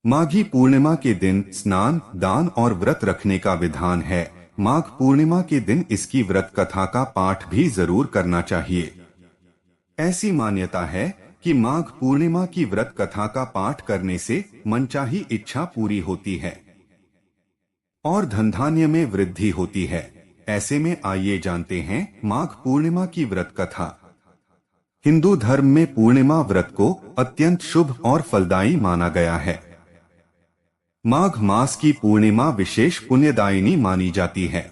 माघी पूर्णिमा के दिन स्नान, दान और व्रत रखने का विधान है। माघ पूर्णिमा के दिन इसकी व्रत कथा का पाठ भी जरूर करना चाहिए। ऐसी मान्यता है कि माघ पूर्णिमा की व्रत कथा का पाठ करने से मनचाही इच्छा पूरी होती है और धन धान्य में वृद्धि होती है। ऐसे में आइए जानते हैं माघ पूर्णिमा की व्रत कथा। हिंदू धर्म में पूर्णिमा व्रत को अत्यंत शुभ और फलदायी माना गया है। माघ मास की पूर्णिमा विशेष पुण्यदायिनी मानी जाती है।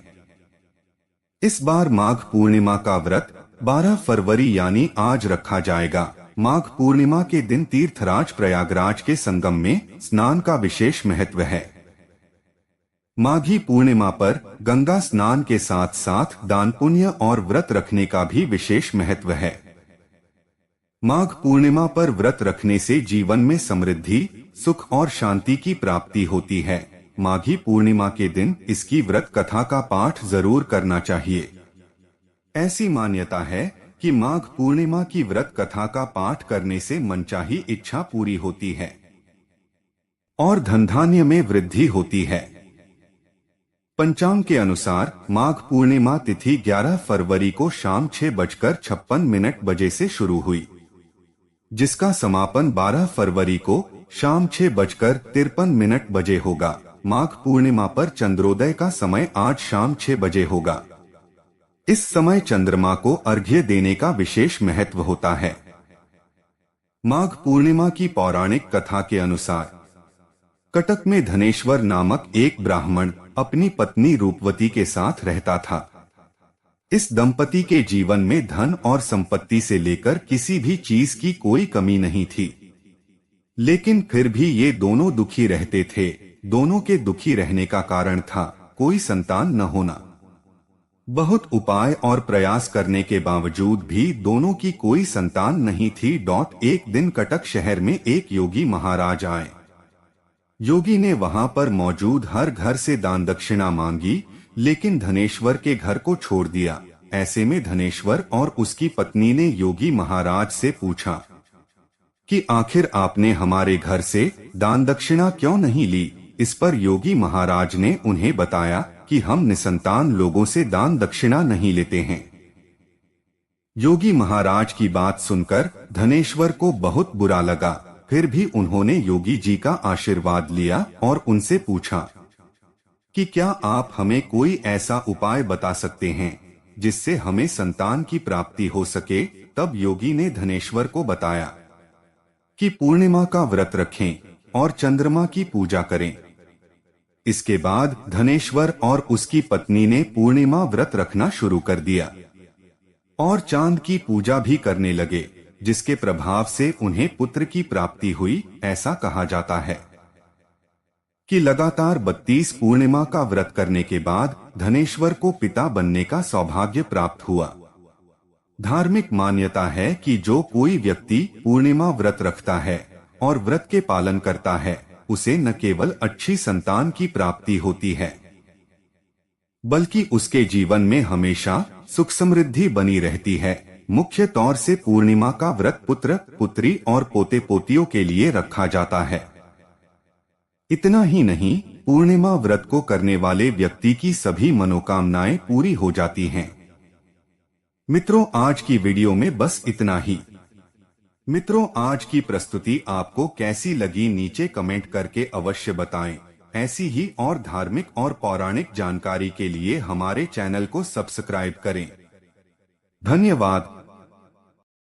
इस बार माघ पूर्णिमा का व्रत 12 फरवरी यानी आज रखा जाएगा। माघ पूर्णिमा के दिन तीर्थराज प्रयागराज के संगम में स्नान का विशेष महत्व है। माघी पूर्णिमा पर गंगा स्नान के साथ साथ दान पुण्य और व्रत रखने का भी विशेष महत्व है। माघ पूर्णिमा पर व्रत रखने से जीवन में समृद्धि, सुख और शांति की प्राप्ति होती है। माघी पूर्णिमा के दिन इसकी व्रत कथा का पाठ जरूर करना चाहिए। ऐसी मान्यता है कि माघ पूर्णिमा की व्रत कथा का पाठ करने से मनचाही इच्छा पूरी होती है और धन धान्य में वृद्धि होती है। पंचांग के अनुसार माघ पूर्णिमा तिथि 11 फरवरी को शाम 6:56 से शुरू हुई, जिसका समापन 12 फरवरी को शाम 6:53 बजे होगा। माघ पूर्णिमा पर चंद्रोदय का समय आज शाम 6 बजे होगा। इस समय चंद्रमा को अर्घ्य देने का विशेष महत्व होता है। माघ पूर्णिमा की पौराणिक कथा के अनुसार कटक में धनेश्वर नामक एक ब्राह्मण अपनी पत्नी रूपवती के साथ रहता था। इस दंपति के जीवन में धन और संपत्ति से लेकर किसी भी चीज की कोई कमी नहीं थी, लेकिन फिर भी ये दोनों दुखी रहते थे। दोनों के दुखी रहने का कारण था कोई संतान न होना। बहुत उपाय और प्रयास करने के बावजूद भी दोनों की कोई संतान नहीं थी। एक दिन कटक शहर में एक योगी महाराज आए। योगी ने वहां पर मौजूद हर घर से दान दक्षिणा मांगी, लेकिन धनेश्वर के घर को छोड़ दिया। ऐसे में धनेश्वर और उसकी पत्नी ने योगी महाराज से पूछा कि आखिर आपने हमारे घर से दान दक्षिणा क्यों नहीं ली। इस पर योगी महाराज ने उन्हें बताया कि हम निसंतान लोगों से दान दक्षिणा नहीं लेते हैं। योगी महाराज की बात सुनकर धनेश्वर को बहुत बुरा लगा। फिर भी उन्होंने योगी जी का आशीर्वाद लिया और उनसे पूछा कि क्या आप हमें कोई ऐसा उपाय बता सकते हैं जिससे हमें संतान की प्राप्ति हो सके। तब योगी ने धनेश्वर को बताया कि पूर्णिमा का व्रत रखें और चंद्रमा की पूजा करें। इसके बाद धनेश्वर और उसकी पत्नी ने पूर्णिमा व्रत रखना शुरू कर दिया और चांद की पूजा भी करने लगे, जिसके प्रभाव से उन्हें पुत्र की प्राप्ति हुई। ऐसा कहा जाता है कि लगातार 32 पूर्णिमा का व्रत करने के बाद धनेश्वर को पिता बनने का सौभाग्य प्राप्त हुआ। धार्मिक मान्यता है कि जो कोई व्यक्ति पूर्णिमा व्रत रखता है और व्रत के पालन करता है, उसे न केवल अच्छी संतान की प्राप्ति होती है, बल्कि उसके जीवन में हमेशा सुख समृद्धि बनी रहती है। मुख्य तौर से पूर्णिमा का व्रत पुत्र, पुत्री और पोते पोतियों के लिए रखा जाता है। इतना ही नहीं, पूर्णिमा व्रत को करने वाले व्यक्ति की सभी मनोकामनाएं पूरी हो जाती हैं। मित्रों, आज की वीडियो में बस इतना ही। मित्रों, आज की प्रस्तुति आपको कैसी लगी नीचे कमेंट करके अवश्य बताएं। ऐसी ही और धार्मिक और पौराणिक जानकारी के लिए हमारे चैनल को सब्सक्राइब करें। धन्यवाद।